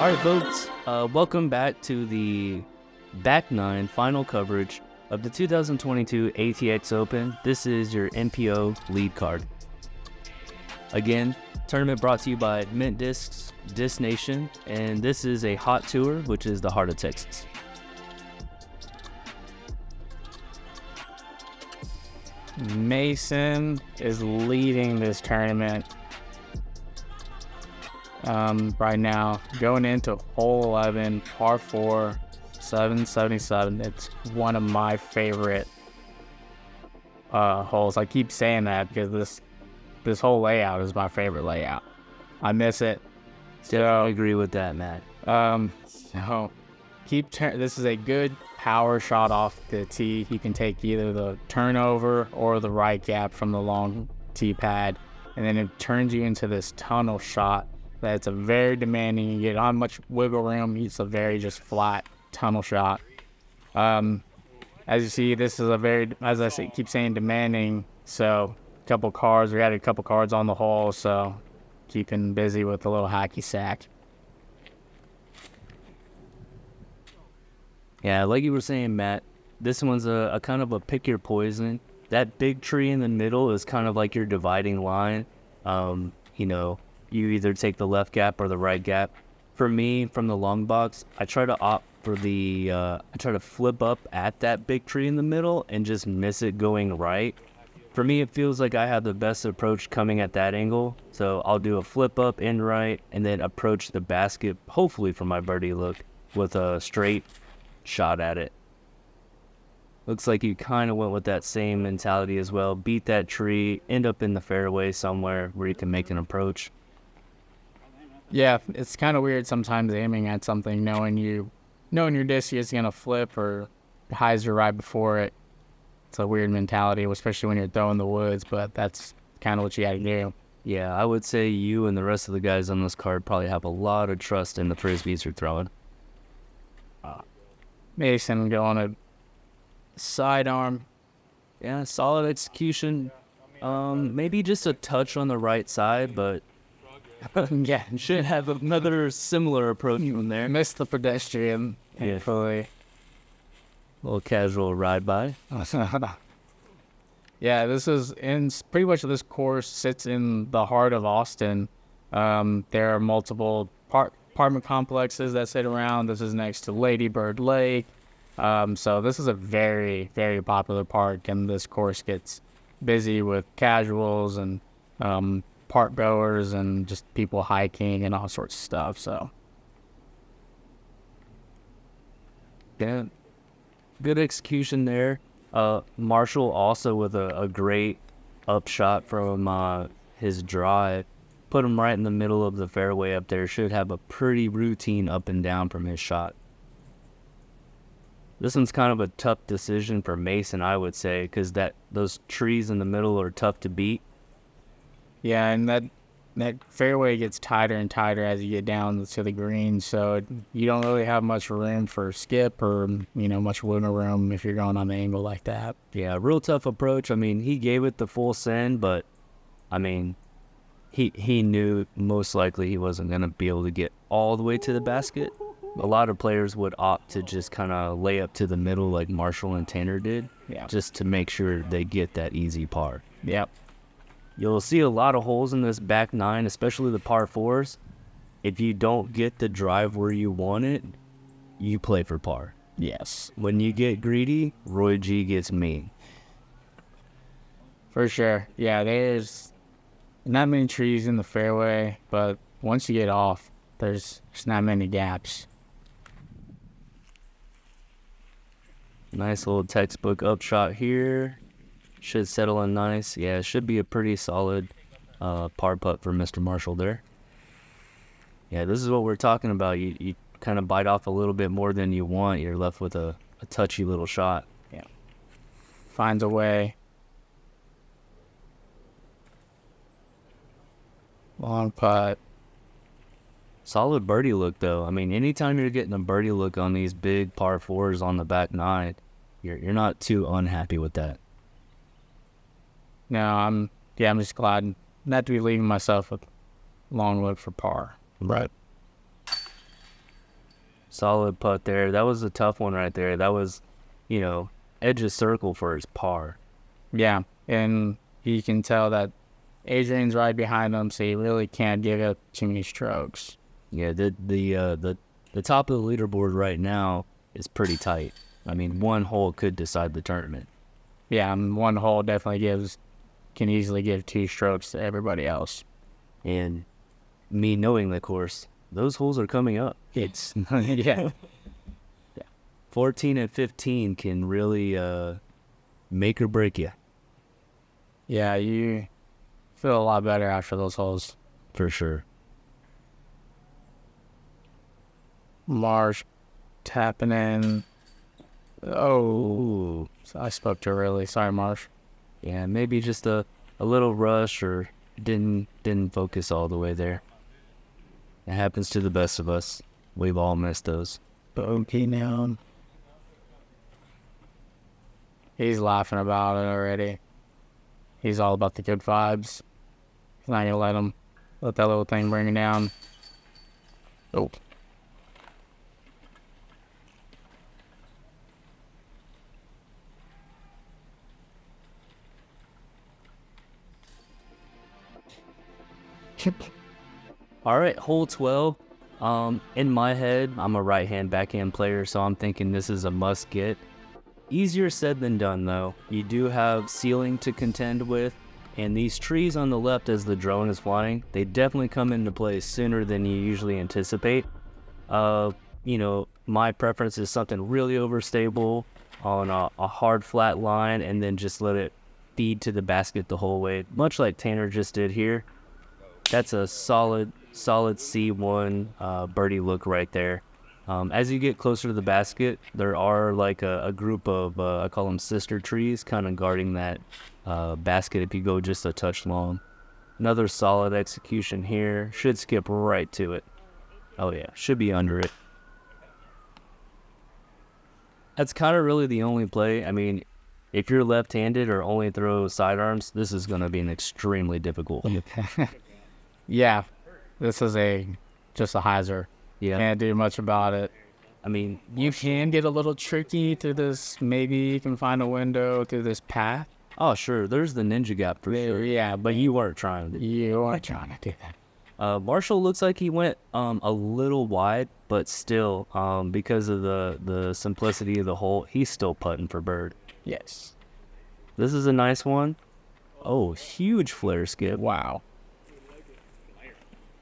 All right, folks, welcome back to the back nine final coverage of the 2022 ATX Open. This is your NPO lead card. Again, tournament brought to you by Mint Discs, Disc Nation, and this is a hot tour, which is the heart of Texas. Mason is leading this tournament right now, going into hole 11, par 4, 777. It's one of my favorite holes. I keep saying that because this whole layout is my favorite layout. I miss it. So I agree with that, Matt. So this is a good power shot off the tee. You can take either the turnover or the right gap from the long tee pad, and then it turns you into this tunnel shot that's a very demanding. You get not much wiggle room. It's a very just flat tunnel shot. As you see, this is a very, as I say, keep saying, demanding. So we had a couple cards on the hole, so keeping busy with a little hacky sack. Yeah, like you were saying, Matt, this one's a kind of a pick your poison. That big tree in the middle is kind of like your dividing line. You either take the left gap or the right gap. For me, from the long box, I try to opt for I try to flip up at that big tree in the middle and just miss it going right. For me, it feels like I have the best approach coming at that angle. So I'll do a flip up in right and then approach the basket, hopefully for my birdie look, with a straight shot at it. Looks like you kind of went with that same mentality as well. Beat that tree, end up in the fairway somewhere where you can make an approach. Yeah, it's kind of weird sometimes aiming at something, knowing your disc is going to flip or hyzer right before it. It's a weird mentality, especially when you're throwing the woods, but that's kind of what you got to do. Yeah, I would say you and the rest of the guys on this card probably have a lot of trust in the frisbees you're throwing. Mason going a sidearm. Yeah, solid execution. Maybe just a touch on the right side, but yeah, should have another similar approach from there. Missed the pedestrian, thankfully. A little casual ride by. Yeah, pretty much this course sits in the heart of Austin. There are multiple apartment complexes that sit around. This is next to Lady Bird Lake. So this is a very, very popular park, and this course gets busy with casuals and park goers and just people hiking and all sorts of stuff. So yeah, good execution there. Marshall also with a great upshot from his drive. Put him right in the middle of the fairway up there. Should have a pretty routine up and down from his shot. This one's kind of a tough decision for Mason, I would say, because those trees in the middle are tough to beat. Yeah, and that fairway gets tighter and tighter as you get down to the green, so you don't really have much room for skip or much wiggle room if you're going on the angle like that. Yeah, real tough approach. I mean, he gave it the full send, but I mean, he knew most likely he wasn't going to be able to get all the way to the basket. A lot of players would opt to just kind of lay up to the middle like Marshall and Tanner did, just to make sure they get that easy par. Yep. You'll see a lot of holes in this back nine, especially the par fours. If you don't get the drive where you want it, you play for par. Yes. When you get greedy, Roy G gets mean. For sure. Yeah, there's not many trees in the fairway, but once you get off, there's not many gaps. Nice little textbook upshot here. Should settle in nice. Yeah, it should be a pretty solid par putt for Mr. Marshall there. Yeah, this is what we're talking about. You kind of bite off a little bit more than you want. You're left with a touchy little shot. Yeah. Finds a way. Long putt. Solid birdie look, though. I mean, anytime you're getting a birdie look on these big par fours on the back nine, you're not too unhappy with that. No, I'm just glad not to be leaving myself with long look for par. Right. Solid putt there. That was a tough one right there. That was, edge of circle for his par. Yeah, and you can tell that Adrian's right behind him, so he really can't give up too many strokes. Yeah, the top of the leaderboard right now is pretty tight. I mean, one hole could decide the tournament. Yeah, and one hole definitely can easily give 2 strokes to everybody else. And me knowing the course, those holes are coming up. It's yeah. 14 and 15 can really make or break you. Yeah, you feel a lot better after those holes. For sure. Marsh tapping in. Oh, I spoke too early. Sorry, Marsh. Yeah, maybe just a little rush or didn't focus all the way there. It happens to the best of us. We've all missed those. Bogey down. He's laughing about it already. He's all about the good vibes. He's not gonna let that little thing bring him down. Oh. All right, hole 12. In my head, I'm a right-hand backhand player, so I'm thinking this is a must get. Easier said than done, though. You do have ceiling to contend with, and these trees on the left as the drone is flying, they definitely come into play sooner than you usually anticipate. My preference is something really overstable on a hard flat line, and then just let it feed to the basket the whole way, much like Tanner just did here. That's a solid C1 birdie look right there. As you get closer to the basket, there are like a group of, I call them sister trees, kind of guarding that basket if you go just a touch long. Another solid execution here. Should skip right to it. Oh yeah, should be under it. That's kind of really the only play. I mean, if you're left-handed or only throw sidearms, this is going to be an extremely difficult. Yeah, this is just a hyzer. Yeah. Can't do much about it. I mean, you can get a little tricky through this. Maybe you can find a window through this path. Oh, sure. There's the ninja gap for sure. Yeah, But you weren't trying to. You weren't trying to do that. Marshall looks like he went a little wide, but still, because of the simplicity of the hole, he's still putting for bird. Yes. This is a nice one. Oh, huge flare skip. Wow.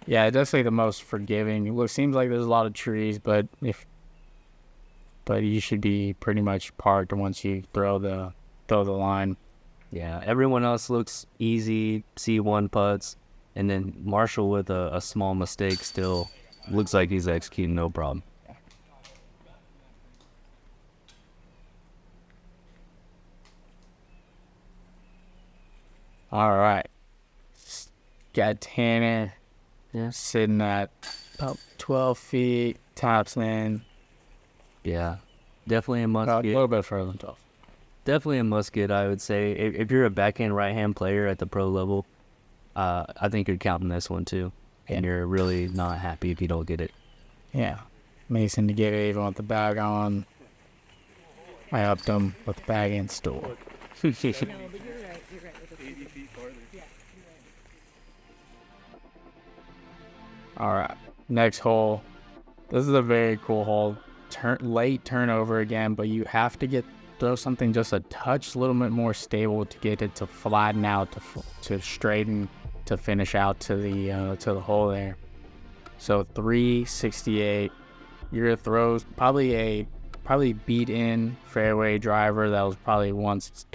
Yeah, definitely the most forgiving. It seems like there's a lot of trees, but you should be pretty much parked once you throw the line. Yeah, everyone else looks easy, C1 putts, and then Marshall with a small mistake still looks like he's executing no problem. All right. Got Tanner. Yeah. Sitting at about 12 feet, tops in. Yeah, definitely a must get. A little bit further than 12. Definitely a must get, I would say. If you're a backhand, right-hand player at the pro level, I think you're counting this one too. And you're really not happy if you don't get it. Yeah. Mason to get it even with the bag on. I upped him with the bag in store. All right, next hole. This is a very cool hole. Late turnover again, but you have to throw something just a touch, a little bit more stable to get it to flatten out, to straighten, to finish out to the hole there. So 368. Your throws probably beat in fairway driver that was probably once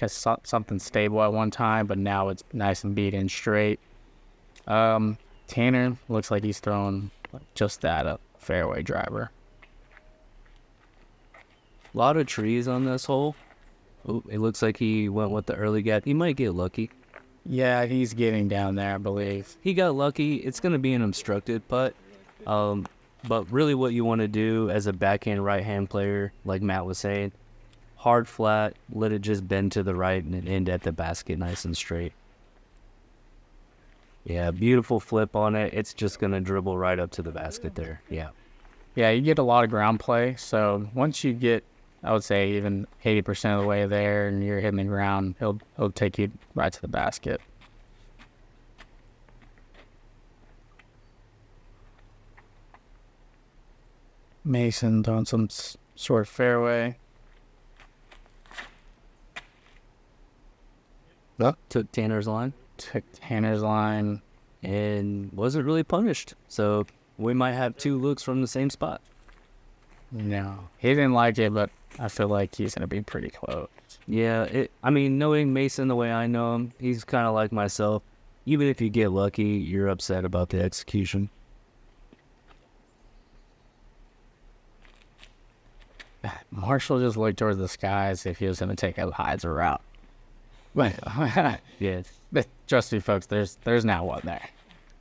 something stable at one time, but now it's nice and beat in straight. Tanner looks like he's throwing just that, a fairway driver. A lot of trees on this hole. Ooh, it looks like he went with the early gap. He might get lucky. Yeah, he's getting down there, I believe. He got lucky. It's going to be an obstructed putt. But really what you want to do as a backhand right-hand player, like Matt was saying, hard flat, let it just bend to the right and end at the basket nice and straight. Yeah, beautiful flip on it. It's just going to dribble right up to the basket there. Yeah. Yeah, you get a lot of ground play. So once you get, I would say, even 80% of the way there and you're hitting the ground, he'll take you right to the basket. Mason on some short fairway. Took Tanner's line Took Tanner's line. and wasn't really punished. So we might have 2 looks from the same spot. No, he didn't like it, but I feel like he's going to be pretty close. Yeah, I mean, knowing Mason the way I know him, he's kind of like myself. Even if you get lucky, you're upset about the execution. Marshall just looked towards the sky as if he was going to take a hyzer route. But, Yeah. but trust me, folks, there's now one there.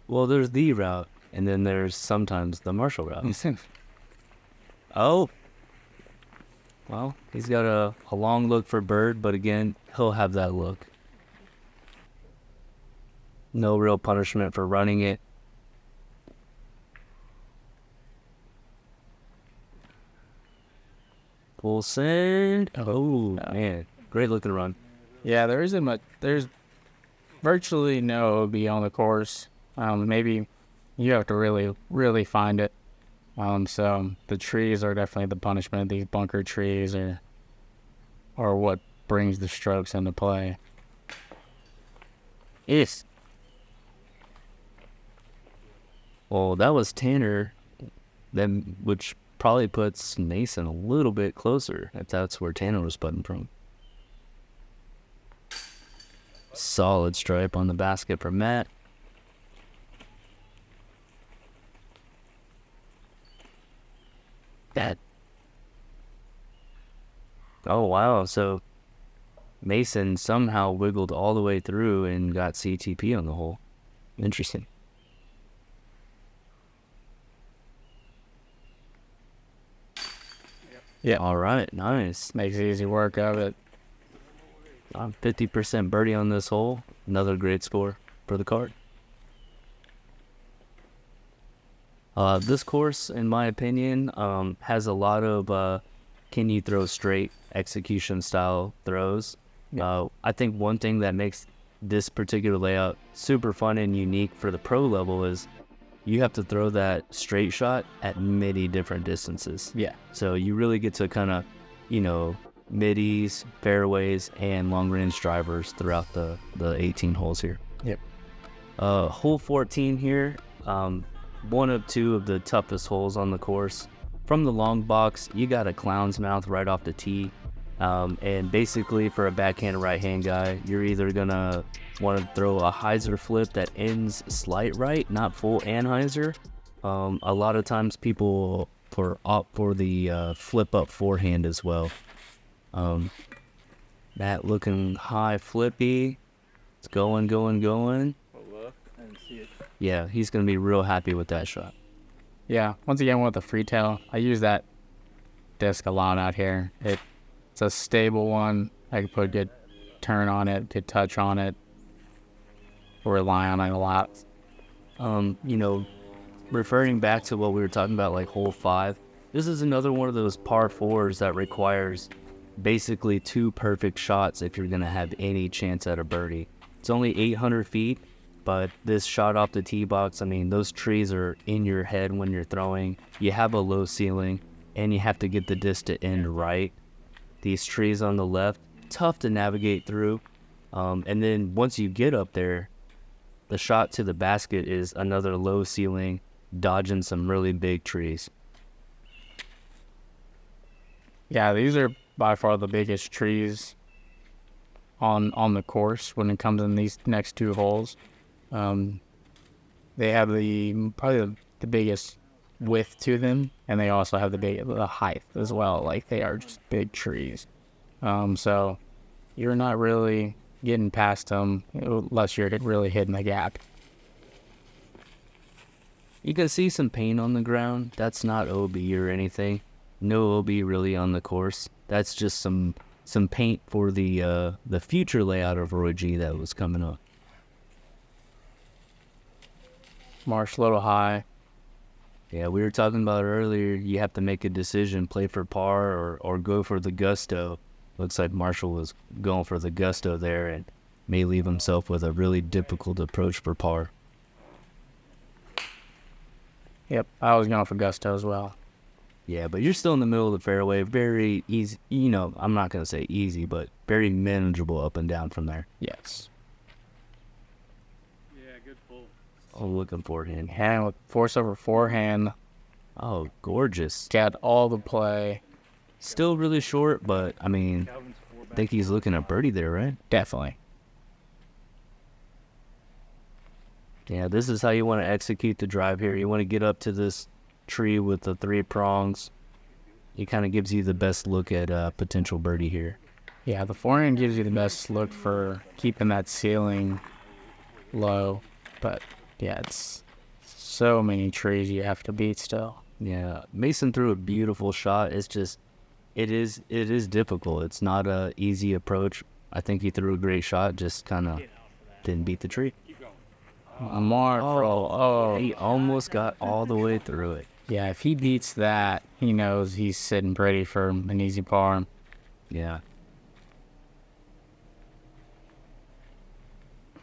Well, there's the route, and then there's sometimes the Marshall route. Oh. Well, he's got a long look for bird, but again, he'll have that look. No real punishment for running it. Full send. Oh, man. Great looking run. Yeah, there isn't much. There's virtually no OB on the course. Maybe you have to really, really find it. So the trees are definitely the punishment. These bunker trees are what brings the strokes into play. Yes. Well, that was Tanner, then, which probably puts Mason a little bit closer if that's where Tanner was putting from. Solid stripe on the basket for Matt. That. Oh, wow. So Mason somehow wiggled all the way through and got CTP on the hole. Interesting. Yeah. All right. Nice. Makes easy work of it. 50% birdie on this hole. Another great score for the card. This course, in my opinion, has a lot of can you throw straight execution style throws. I think one thing that makes this particular layout super fun and unique for the pro level is you have to throw that straight shot at many different distances. Yeah. So you really get to kind of, middies, fairways, and long-range drivers throughout the 18 holes here. Yep. Hole 14 here, one of 2 of the toughest holes on the course. From the long box, you got a clown's mouth right off the tee. And basically for a backhand right-hand guy, you're either going to want to throw a hyzer flip that ends slight right, not full anhyzer. A lot of times people opt for the flip up forehand as well. That looking high flippy. It's going. Yeah, he's going to be real happy with that shot. Yeah. Once again, with the free tail, I use that disc a lot out here. It's a stable one. I can put a good turn on it, good touch on it. Rely on it a lot. Referring back to what we were talking about, like hole 5, this is another one of those par 4s that requires basically 2 perfect shots if you're going to have any chance at a birdie. It's only 800 feet, but this shot off the tee box, I mean, those trees are in your head when you're throwing. You have a low ceiling, and you have to get the disc to end right. These trees on the left, tough to navigate through. And then once you get up there, the shot to the basket is another low ceiling, dodging some really big trees. Yeah, these are by far the biggest trees on the course when it comes in these next 2 holes. They have probably the biggest width to them, and they also have the height as well. Like, they are just big trees. So you're not really getting past them unless you're really hitting the gap. You can see some paint on the ground. That's not OB or anything. No OB really on the course. That's just some paint for the future layout of Roy G that was coming up. Marsh a little high. Yeah, we were talking about earlier, you have to make a decision, play for par or go for the gusto. Looks like Marshall was going for the gusto there and may leave himself with a really difficult approach for par. Yep, I was going for gusto as well. Yeah, but you're still in the middle of the fairway. Very easy, I'm not going to say easy, but very manageable up and down from there. Yes. Yeah, good pull. Oh, looking forehand. Hand with force over forehand. Oh, gorgeous. Got all the play. Still really short, but, I mean, I think he's looking at birdie there, right? Definitely. Yeah, this is how you want to execute the drive here. You want to get up to this tree with the 3 prongs. It kind of gives you the best look at potential birdie here. Yeah, the forehand gives you the best look for keeping that ceiling low. But, yeah, it's so many trees you have to beat still. Yeah, Mason threw a beautiful shot. It's just, it is difficult. It's not a easy approach. I think he threw a great shot, just kind of didn't beat the tree. Marshall, He almost got all the way through it. Yeah, if he beats that, he knows he's sitting pretty for an easy par. Yeah.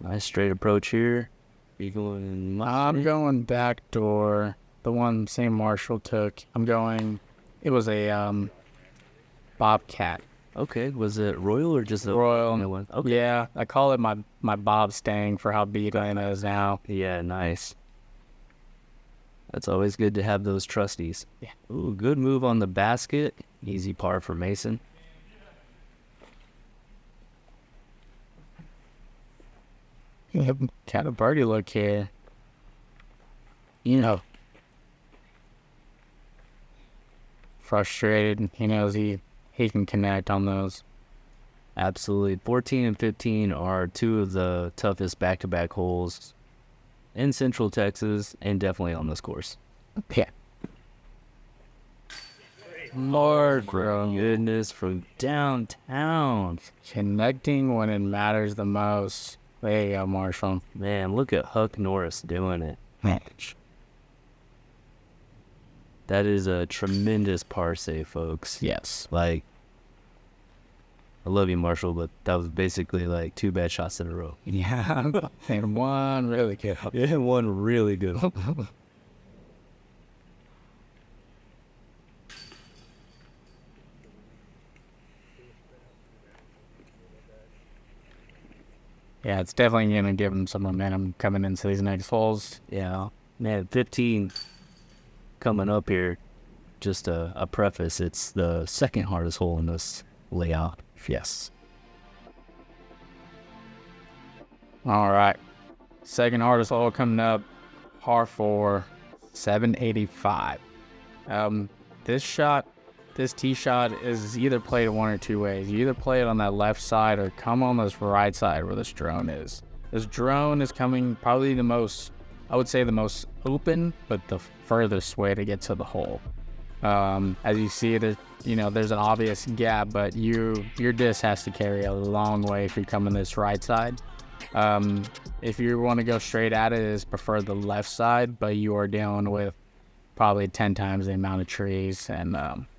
Nice straight approach here. You going? I'm going backdoor. The one same Marshall took. It was a Bobcat. Okay, was it Royal or just a Royal. one? Okay. Yeah, I call it my Bob Stang for how beat I is now. Yeah, nice. That's always good to have those trusties. Yeah. Ooh, good move on the basket. Easy par for Mason. Yep, got a birdie look here. Frustrated. He knows he can connect on those. Absolutely. 14 and 15 are 2 of the toughest back-to-back holes in Central Texas and definitely on this course. Yeah. Lord, goodness, from downtown. Connecting when it matters the most. There you go, Marshall. Man, look at Huck Norris doing it. Match. That is a tremendous par save, folks. Yes. Like, I love you, Marshall, but that was basically like 2 bad shots in a row. Yeah. And one really good. Yeah, one really good. Yeah, it's definitely going to give him some momentum coming into these next holes. Yeah. Man, 15 coming up here. Just a preface, it's the second hardest hole in this layout. Yes. All right. Second hardest hole coming up. Par 4, 785. This tee shot is either played one or two ways. You either play it on that left side or come on this right side where this drone is. This drone is coming probably the most open, but the furthest way to get to the hole. As you see, there's an obvious gap, but your disc has to carry a long way if you're coming this right side. If you want to go straight at it, is prefer the left side, but you are dealing with probably 10 times the amount of trees, and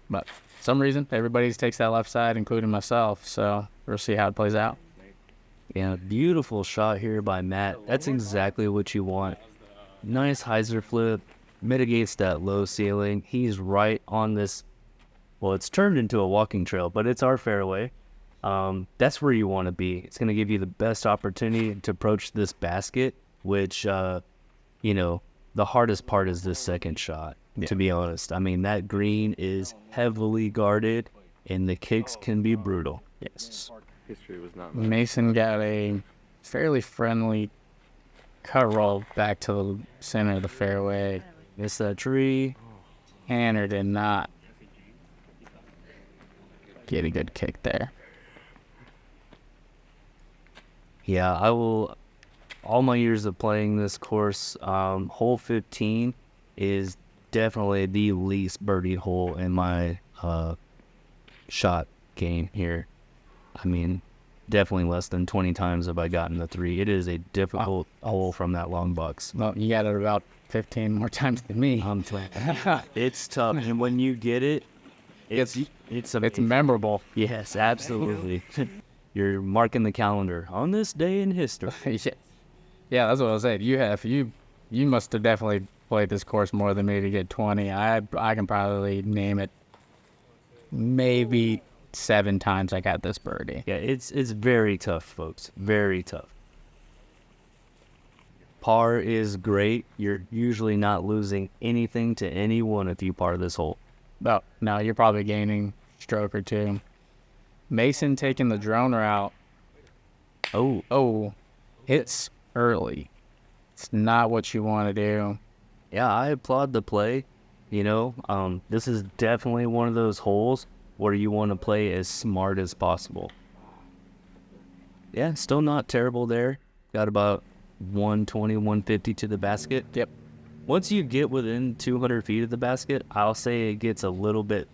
but for some reason everybody takes that left side, including myself. So we'll see how it plays out. Yeah, beautiful shot here by Matt. That's exactly what you want. Nice hyzer flip, mitigates that low ceiling. He's right on this. Well, it's turned into a walking trail, but it's our fairway. That's where you want to be. It's going to give you the best opportunity to approach this basket, which, the hardest part is this second shot, to be honest. I mean, that green is heavily guarded, and the kicks can be brutal. Yes. History was not Mason got a fairly friendly cut roll back to the center of the fairway. Missed that tree. Tanner did not get a good kick there. Yeah, I will. All my years of playing this course, hole 15 is definitely the least birdied hole in my shot game here. I mean, definitely less than 20 times have I gotten the 3. It is a difficult hole from that long box. Well, you got it about 15 more times than me. It's tough, and when you get it, it's amazing. memorable. Yes, absolutely. You're marking the calendar on this day in history. Yeah, that's what I was saying. You must have definitely played this course more than me to get 20. I can probably name it maybe 7 times I got this birdie. Yeah, it's very tough, folks. Very tough. Par is great. You're usually not losing anything to anyone if you par this hole. Oh, no, you're probably gaining a stroke or 2. Mason taking the drone route. Oh, hits early. It's not what you want to do. Yeah, I applaud the play. This is definitely one of those holes where you want to play as smart as possible. Yeah, still not terrible there. Got about 120, 150 to the basket. Yep. Once you get within 200 feet of the basket, I'll say it gets a little bit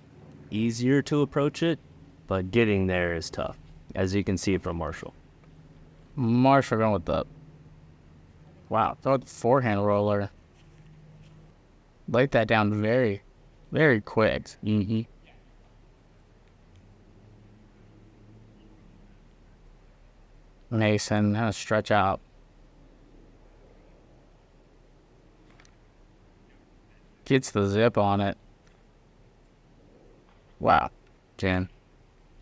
easier to approach it, but getting there is tough, as you can see from Marshall. Marshall going with the throw the forehand roller. Laid that down very, very quick. Mm-hmm. Mason, how to stretch out. Gets the zip on it. Wow. Jan,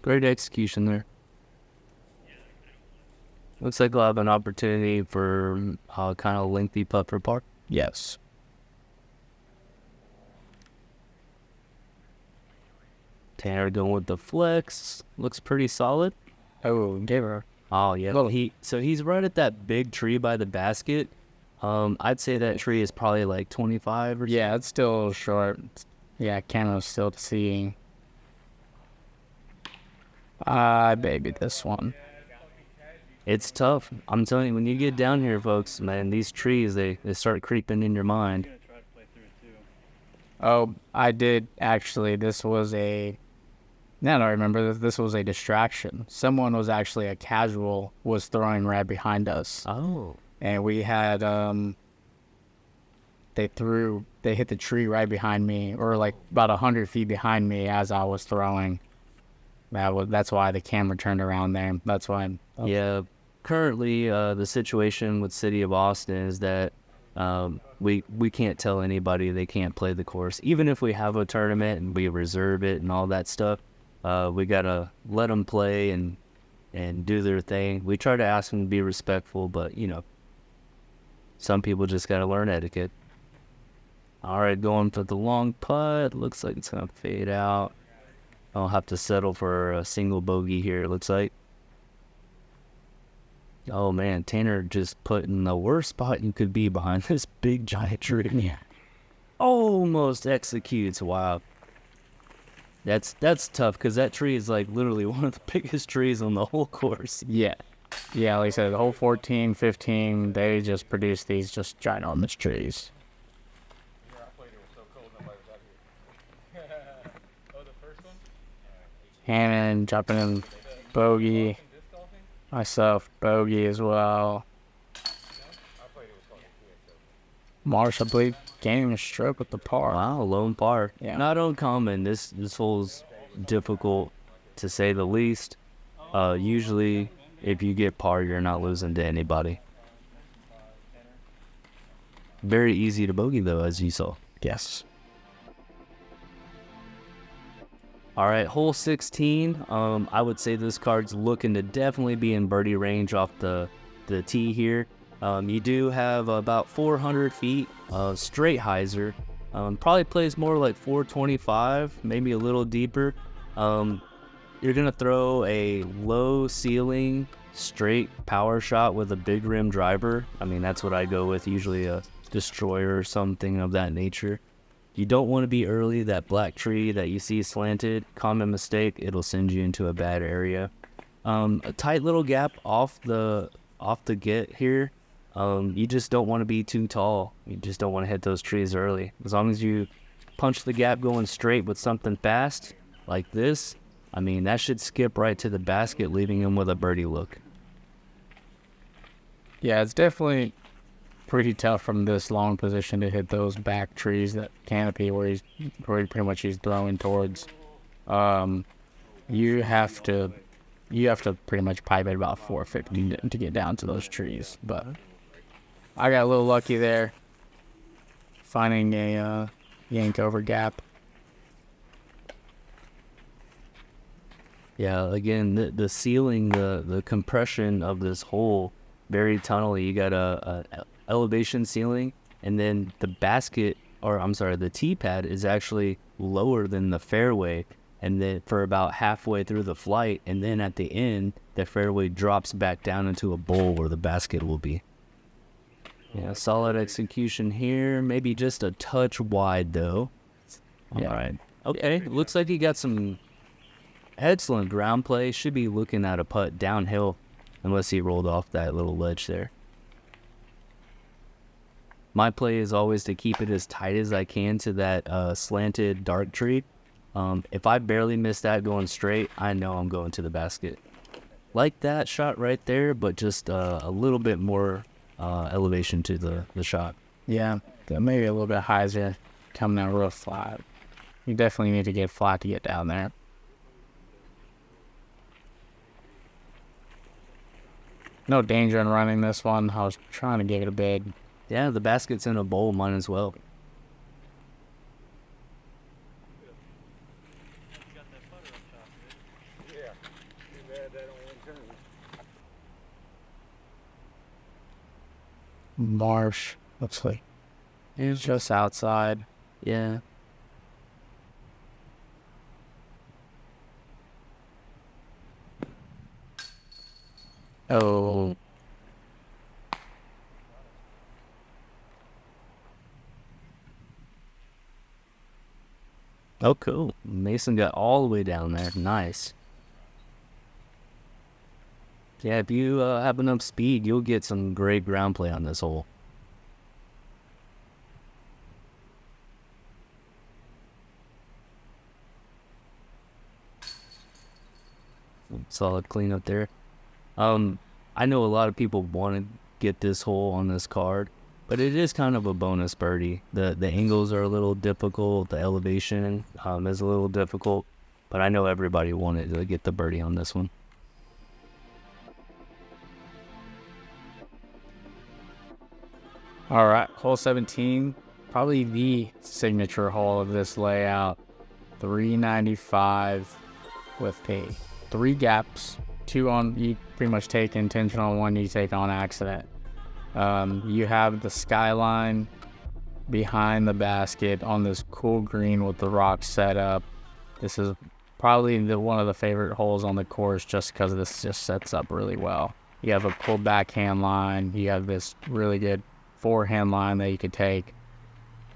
great execution there. Looks like we'll have an opportunity for kind of lengthy putt for par. Yes. Tanner going with the flex. Looks pretty solid. Oh, Guerrero. Oh, yeah. He's right at that big tree by the basket. I'd say that tree is probably like 25 or so. Yeah, it's still a little short. Yeah, camera's still seeing. Baby, this one. It's tough. I'm telling you, when you get down here, folks, man, these trees, they start creeping in your mind. Oh, I did actually. This was now I remember this was a distraction. Someone was actually a casual was throwing right behind us. Oh. And we had they hit the tree right behind me, or like about 100 feet behind me as I was throwing. That's why the camera turned around there. That's why. Yeah. Currently, the situation with City of Austin is that we can't tell anybody they can't play the course. Even if we have a tournament and we reserve it and all that stuff, we gotta let them play and do their thing. We try to ask them to be respectful, but some people just gotta learn etiquette. All right, going for the long putt. Looks like it's gonna fade out. I'll have to settle for a single bogey here, it looks like. Oh man, Tanner just put in the worst spot you could be behind this big giant tree. Yeah. Almost executes. Wow. That's tough because that tree is like literally one of the biggest trees on the whole course. Yeah. Yeah, like I said, the whole 14, 15, they just produce these just ginormous trees. Hannon jumping in bogey. Myself, bogey as well. Marsh, I believe, gaining a stroke with the par. Wow, lone par. Yeah. Not uncommon. This hole's difficult to say the least. Usually, if you get par, you're not losing to anybody. Very easy to bogey, though, as you saw. Yes. All right, hole 16. I would say this card's looking to definitely be in birdie range off the tee here. You do have about 400 feet straight hyzer. Probably plays more like 425, maybe a little deeper. You're gonna throw a low ceiling straight power shot with a big rim driver. I mean, that's what I go with, usually a destroyer or something of that nature. You don't want to be early. That black tree that you see slanted, common mistake, it'll send you into a bad area. A tight little gap off the get here. You just don't want to be too tall. You just don't want to hit those trees early. As long as you punch the gap going straight with something fast like this, I mean, that should skip right to the basket, leaving him with a birdie look. Yeah, it's definitely pretty tough from this long position to hit those back trees, that canopy where pretty much he's throwing towards. You have to pretty much pipe it about 450 to get down to those trees. But I got a little lucky there, finding a yank over gap. Yeah, again, the ceiling, the compression of this hole, very tunnely. You got a elevation ceiling, and then the basket, or I'm sorry, the tee pad is actually lower than the fairway, and then for about halfway through the flight, and then at the end, the fairway drops back down into a bowl where the basket will be. Yeah, solid execution here. Maybe just a touch wide, though. All right. Okay, looks like he got some excellent ground play. Should be looking at a putt downhill, unless he rolled off that little ledge there. My play is always to keep it as tight as I can to that slanted dark tree. If I barely miss that going straight, I know I'm going to the basket. Like that shot right there, but just a little bit more elevation to the shot. Yeah, maybe a little bit higher, coming out real flat. You definitely need to get flat to get down there. No danger in running this one. I was trying to give it a big. Yeah, the basket's in a bowl, mine as well. Marsh, looks like it's just outside. Yeah. Oh. Oh, cool. Mason got all the way down there. Nice. Yeah, if you have enough speed, you'll get some great ground play on this hole. Solid cleanup there. I know a lot of people want to get this hole on this card, but it is kind of a bonus birdie. The angles are a little difficult. The elevation is a little difficult, but I know everybody wanted to get the birdie on this one. All right, hole 17, probably the signature hole of this layout. 395 with three gaps, two on, you pretty much take intentional, one you take on accident. You have the skyline behind the basket on this cool green with the rocks set up. This is probably one of the favorite holes on the course just because this just sets up really well. You have a cool backhand line. You have this really good forehand line that you could take.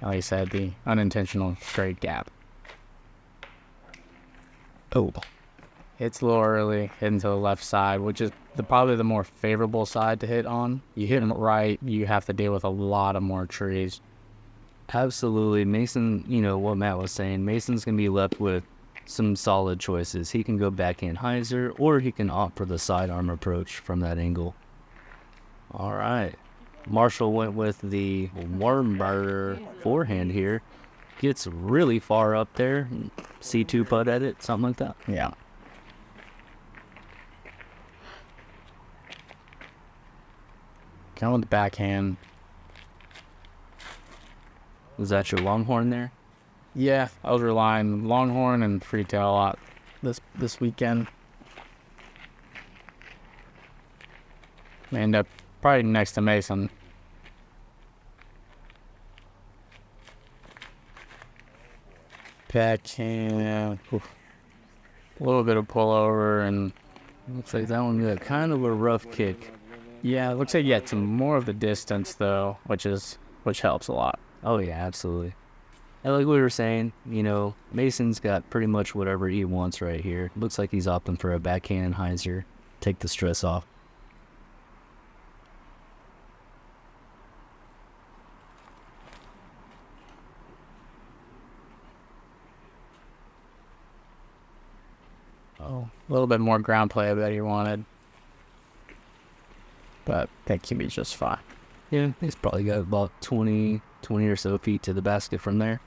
Like I said, the unintentional straight gap. Oh. It's a little early, hitting to the left side, which is probably the more favorable side to hit on. You hit them right, you have to deal with a lot of more trees. Absolutely. Mason, what Matt was saying, Mason's going to be left with some solid choices. He can go backhand hyzer, or he can opt for the sidearm approach from that angle. All right. Marshall went with the worm burner forehand here. Gets really far up there. C2 putt at it, something like that. Yeah. Going with the backhand. Was that your longhorn there? Yeah, I was relying longhorn and freetail a lot this weekend. I end up probably next to Mason. Backhand. Oof. A little bit of pullover, and looks like that one got kind of a rough kick. Yeah, it looks like you get some more of the distance though, which helps a lot. Oh yeah, absolutely. And like we were saying, Mason's got pretty much whatever he wants right here. Looks like he's opting for a backhand hyzer. Take the stress off. A little bit more ground play I bet he wanted. But that can be just fine. Yeah, he's probably got about 20 or so feet to the basket from there.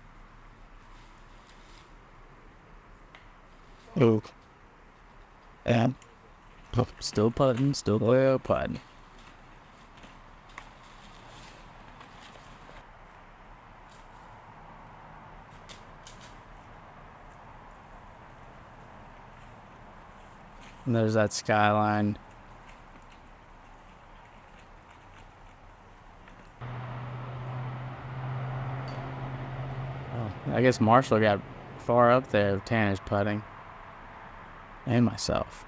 Ooh. And Still putting, well putting. And there's that skyline. Oh, I guess Marshall got far up there with Tanner's putting. And myself.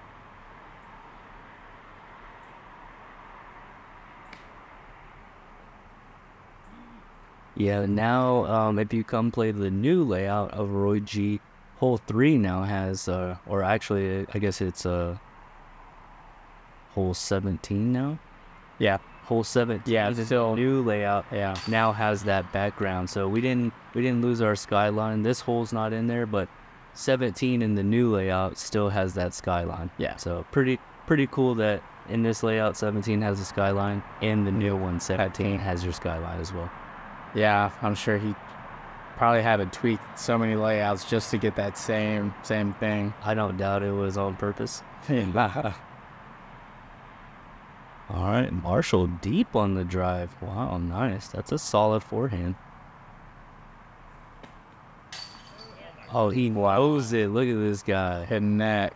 Yeah, now if you come play the new layout of Roy G, hole 3 now has, or actually I guess it's hole 17 now. Yeah. Hole 17. Yeah, it's still new layout. Yeah. Now has that background, so we didn't lose our skyline. This hole's not in there, but 17 in the new layout still has that skyline. Yeah. So pretty cool that in this layout 17 has a skyline, and the new one 17 has your skyline as well. Yeah, I'm sure he probably had to tweak so many layouts just to get that same thing. I don't doubt it was on purpose. Yeah. All right, Marshall deep on the drive. Wow, nice. That's a solid forehand. Oh, he knows it. Look at this guy. Hitting that.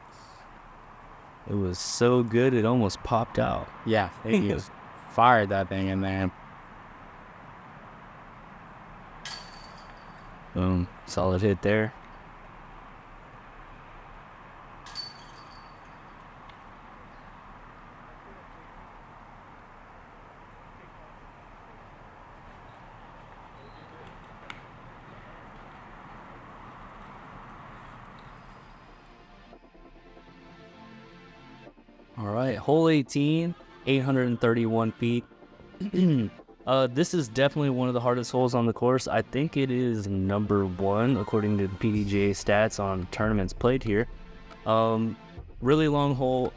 It was so good, it almost popped out. Yeah, he just fired that thing in there. Boom. Solid hit there. All right, hole 18, 831 feet. This is definitely one of the hardest holes on the course. I think it is number 1 according to the PDGA stats on tournaments played here. Really long hole.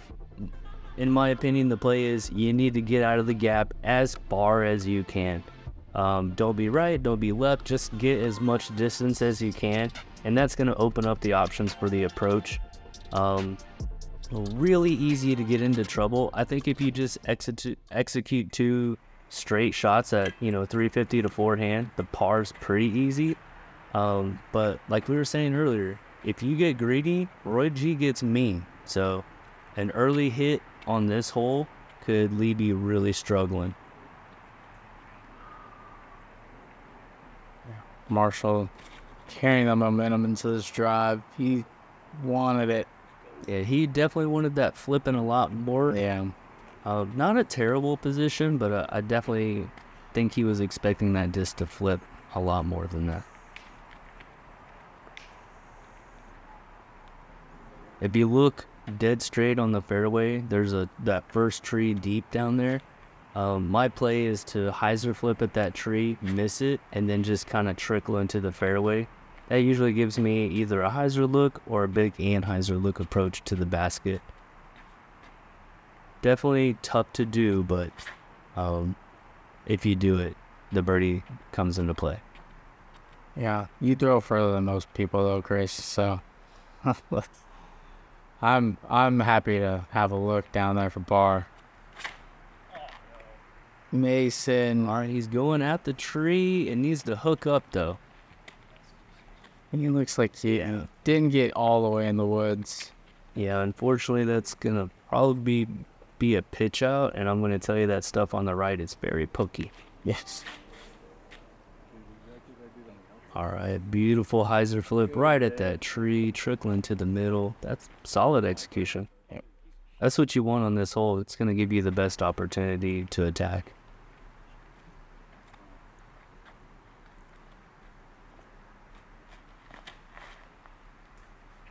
In my opinion, the play is you need to get out of the gap as far as you can. Don't be right, don't be left, just get as much distance as you can, and that's going to open up the options for the approach. Really easy to get into trouble. I think if you just execute 2 straight shots at 350 to forehand, the par's pretty easy. But like we were saying earlier, if you get greedy, Roy G gets mean. So an early hit on this hole could leave you really struggling. Marshall carrying the momentum into this drive. He wanted it. Yeah, he definitely wanted that flipping a lot more. Yeah. Not a terrible position, but I definitely think he was expecting that disc to flip a lot more than that. If you look dead straight on the fairway, there's that first tree deep down there. My play is to hyzer flip at that tree, miss it, and then just kind of trickle into the fairway. That usually gives me either a hyzer look or a big anhyzer look approach to the basket. Definitely tough to do, but if you do it, the birdie comes into play. Yeah, you throw further than most people though, Chris, so I'm happy to have a look down there for par. Mason. All right, he's going at the tree. It needs to hook up though. He looks like he didn't get all the way in the woods. Yeah, unfortunately, that's gonna probably be a pitch out, and I'm gonna tell you that stuff on the right is very pokey. Yes. All right, beautiful hyzer flip right at that tree, trickling to the middle. That's solid execution. Yep. That's what you want on this hole. It's gonna give you the best opportunity to attack.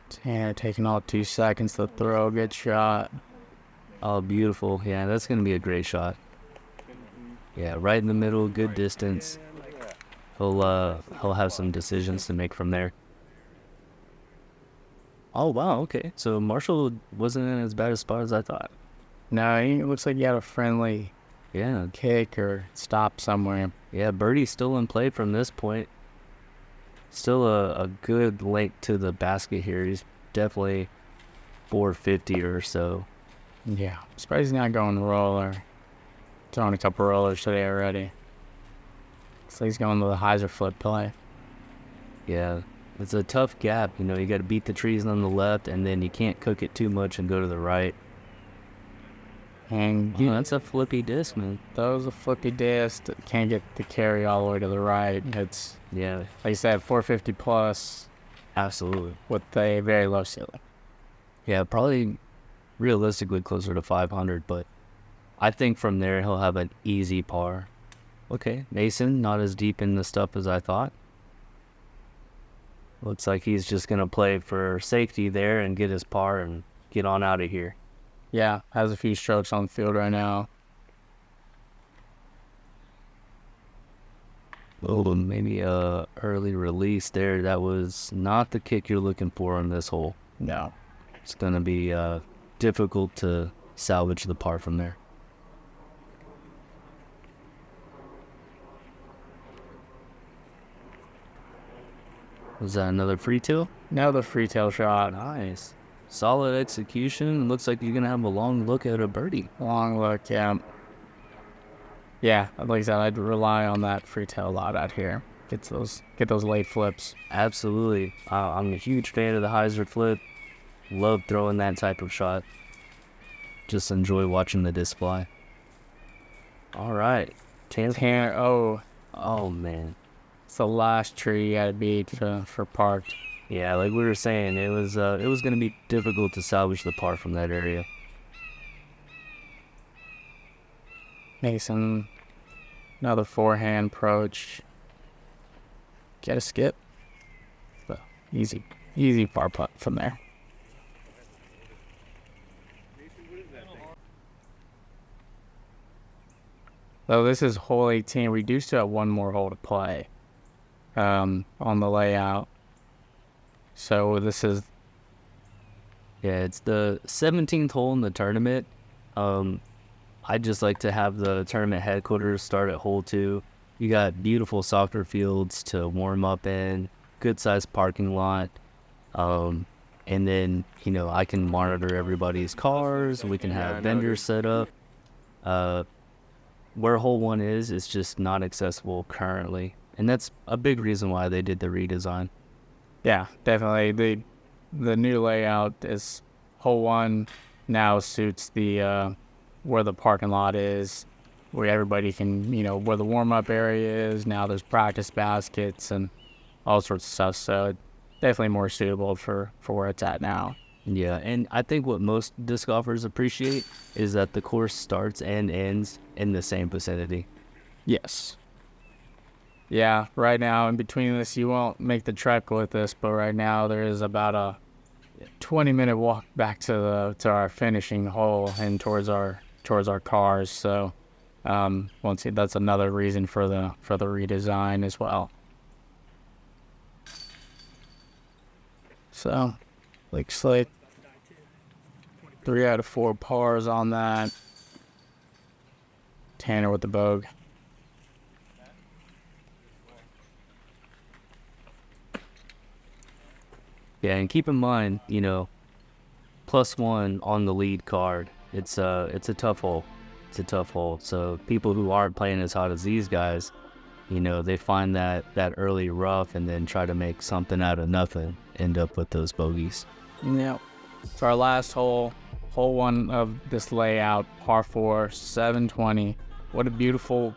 Tanner taking all 2 seconds to throw a good shot. Oh, beautiful. Yeah, that's going to be a great shot. Yeah, right in the middle, good distance. He'll have some decisions to make from there. Oh, wow, okay. So Marshall wasn't in as bad a spot as I thought. No, it looks like he had a friendly Yeah, kick or stop somewhere. yeah, birdie's still in play from this point. Still a good length to the basket here. He's definitely 450 or so. Yeah, surprised he's not going roller. Throwing a couple rollers today already. So he's going to the hyzer flip play. Yeah, it's a tough gap. You know, you got to beat the trees on the left, and then you can't cook it too much and go to the right. And Oh, that's a flippy disc, man. those are flippy disc that can't get the carry all the way to the right. It's, Yeah, like you said, 450 plus absolutely. with a very low ceiling. Yeah, probably realistically closer to 500, but I think from there he'll have an easy par. Okay, Mason, not as deep in the stuff as I thought. Looks like he's just going to play for safety there and get his par and get on out of here. Yeah, has a few strokes on the field right now. Oh, maybe a early release there. That was not the kick you're looking for on this hole. No. It's going to be difficult to salvage the par from there. Was that another free tail? Another free tail shot. Nice. Solid execution. Looks like you're going to have a long look at a birdie. Long look, yeah. Yeah, like I said, I'd rely on that free tail a lot out here. Get those late flips. Absolutely. I'm a huge fan of the hyzer flip. Love throwing that type of shot. Just enjoy watching the disc fly. All right. Oh, Man. it's the last tree you had to beat for parked. Yeah, like we were saying, it was going to be difficult to salvage the par from that area. Mason, another forehand approach. Get a skip. But easy par putt from there. So this is hole 18. We do still have one more hole to play on the layout. So this is... Yeah, it's the 17th hole in the tournament. I'd just like to have the tournament headquarters start at hole 2. You got beautiful soccer fields to warm up in, good sized parking lot. And then, you know, I can monitor everybody's cars. We can have vendors set up. Where hole 1 is just not accessible currently. And that's a big reason why they did the redesign. Yeah, definitely. The new layout is hole 1 now suits the where the parking lot is, where everybody can, you know, where the warm-up area is. Now there's practice baskets and all sorts of stuff. So it's definitely more suitable for where it's at now. Yeah, and I think what most disc golfers appreciate is that the course starts and ends in the same vicinity. Yes. Yeah, right now in between this, you won't make the trek with this, but right now there is about a 20-minute walk back to our finishing hole and towards our cars. So once again, that's another reason for the redesign as well. So looks like 3 out of 4 pars on that. Tanner with the bogue. Yeah, and keep in mind, you know, +1 on the lead card. It's a tough hole. It's a tough hole. So people who aren't playing as hot as these guys, you know, they find that early rough and then try to make something out of nothing. End up with those bogeys. Yep. So our last hole 1 of this layout, par 4, 720. What a beautiful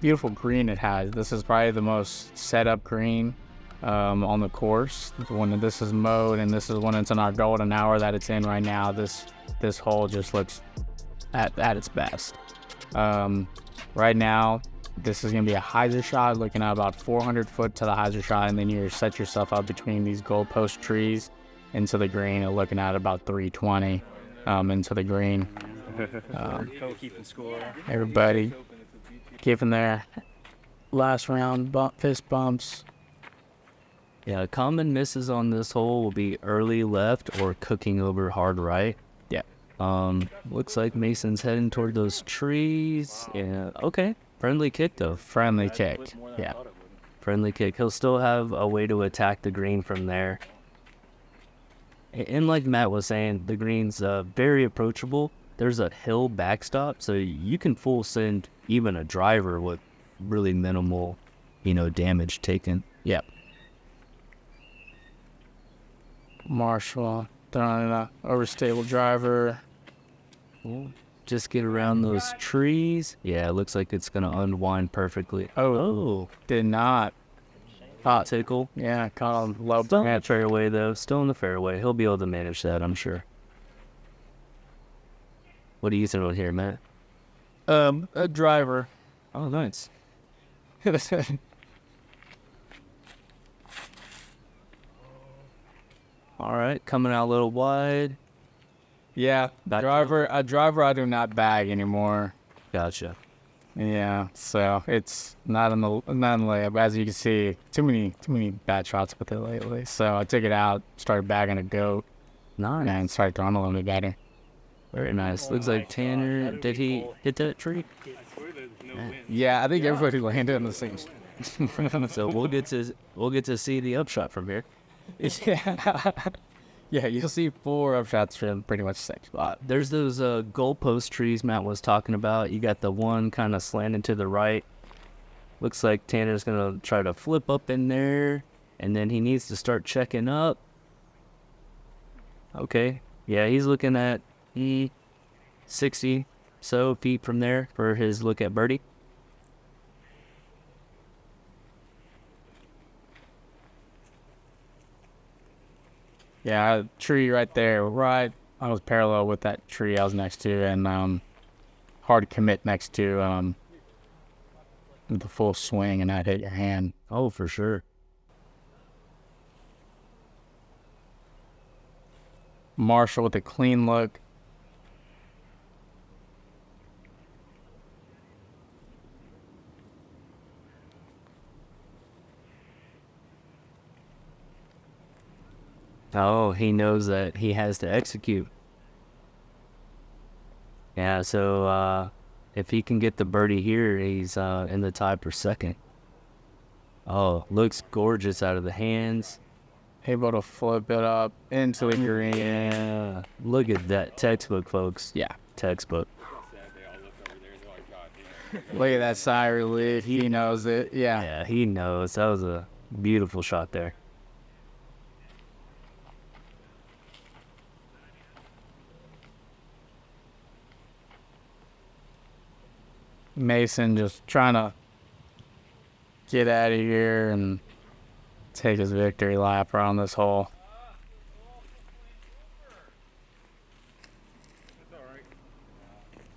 beautiful green it has. This is probably the most set up green on the course. When this is mowed and this is when it's in our golden hour that it's in right now, this hole just looks at its best. Right now, this is going to be a hyzer shot, looking at about 400 foot to the hyzer shot, and then you set yourself up between these goalpost trees into the green, and looking at about 320 into the green. Everybody giving their last round fist bumps. Yeah, common misses on this hole will be early left or cooking over hard right. Yeah. Looks like Mason's heading toward those trees. Yeah, okay. Friendly kick, though. Friendly kick. Yeah. Friendly kick. He'll still have a way to attack the green from there. And like Matt was saying, the green's very approachable. There's a hill backstop, so you can full send even a driver with really minimal, damage taken. Yep. Marshall, throwing an overstable driver. Just get around those trees. Yeah, it looks like it's going to unwind perfectly. Oh. Did not. Hot tickle. Yeah, caught him low. Still in the fairway, though. Still in the fairway. He'll be able to manage that, I'm sure. What are you throwing here, Matt? A driver. Oh, nice. All right, coming out a little wide. Yeah, Back a driver I do not bag anymore. Gotcha. Yeah, so it's not in the layup. As you can see, too many bad shots with it lately. So I took it out, started bagging a goat, Nice. and started throwing a little bit better. Very nice. Looks like Tanner, did he hit that tree? Yeah, I think everybody landed on the same. So we'll get to see the upshot from here. Yeah. Yeah, you'll see 4 upshots from pretty much the same spot. There's those goalpost trees Matt was talking about. You got the one kind of slanted to the right. Looks like Tanner's going to try to flip up in there, and then he needs to start checking up. Okay. Yeah, he's looking at 60 so feet from there for his look at birdie. Yeah, tree right there. Right, I was parallel with that tree I was next to, and hard commit next to with the full swing, and that hit your hand. Oh, for sure. Marshall with a clean look. Oh, he knows that he has to execute. Yeah, so if he can get the birdie here, he's in the tie for second. Oh, looks gorgeous out of the hands. Able to flip it up into the green. Yeah, look at that. Textbook, folks. Yeah. Textbook. Look at that side relief. He knows it. Yeah. Yeah, he knows. That was a beautiful shot there. Mason just trying to get out of here and take his victory lap around this hole.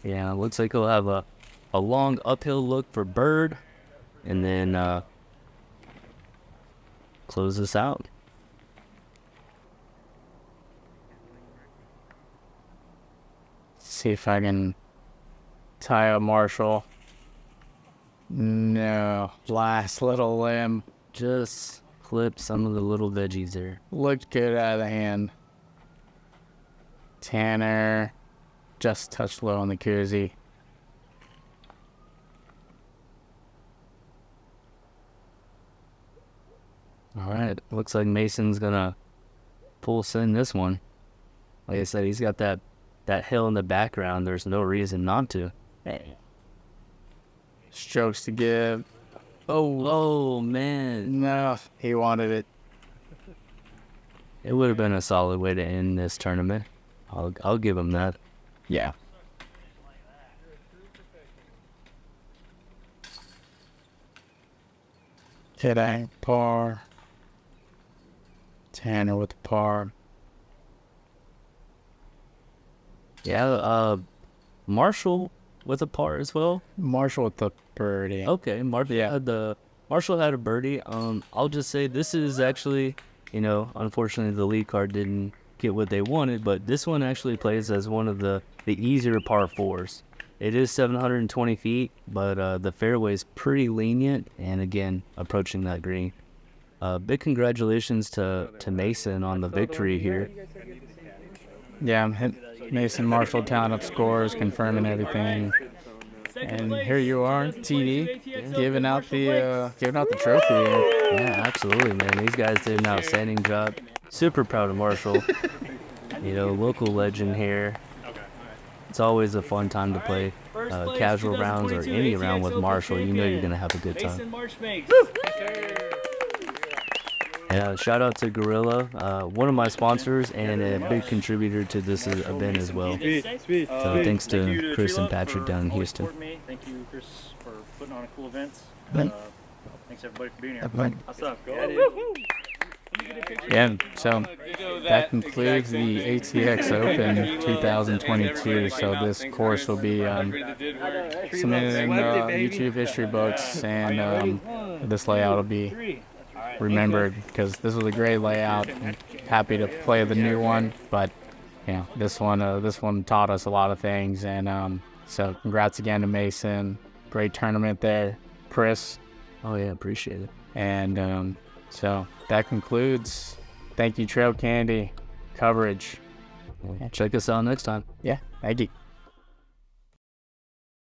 Yeah, looks like he'll have a long uphill look for bird, and then close this out. See if I can tie up Marshall. No, last little limb. Just clip some of the little veggies there. Looked good out of the hand. Tanner just touched low on the koozie. All right, looks like Mason's gonna full send this one. Like I said, he's got that hill in the background. There's no reason not to. Strokes to give. Oh man, No, he wanted it. it would have been a solid way to end this tournament. I'll give him that. Yeah. Hitting par. Tanner with the par. Yeah, Marshall with a par as well. Marshall with the birdie. Okay, Marshall had a birdie. I'll just say this is actually, unfortunately the lead card didn't get what they wanted, but this one actually plays as one of the easier par fours. It is 720 feet, but the fairway is pretty lenient, and again, approaching that green. Big congratulations to Mason on the victory here. Yeah, Mason Marshall tallying up scores, confirming everything. And here you are, TD, giving out the trophy here. Yeah, absolutely, man. These guys did an outstanding job. Super proud of Marshall. Local legend here. It's always a fun time to play casual rounds or any round with Marshall. You know you're going to have a good time. Yeah, shout out to Guerrero, one of my sponsors and a big contributor to this event as well. So thanks to Chris and Patrick down in Houston. Thank you, Chris, for putting on a cool event. Thanks everybody for being here. What's up? Yeah, so that concludes the ATX Open 2022. So this course will be submitted in YouTube history books, and this layout will be remembered because this was a great layout. I'm happy to play the new one, but this one taught us a lot of things, and so congrats again to Mason. Great tournament there, Chris. Oh yeah, appreciate it. And so that concludes. Thank you, Trail Candy coverage. Check us out next time. Yeah, thank you.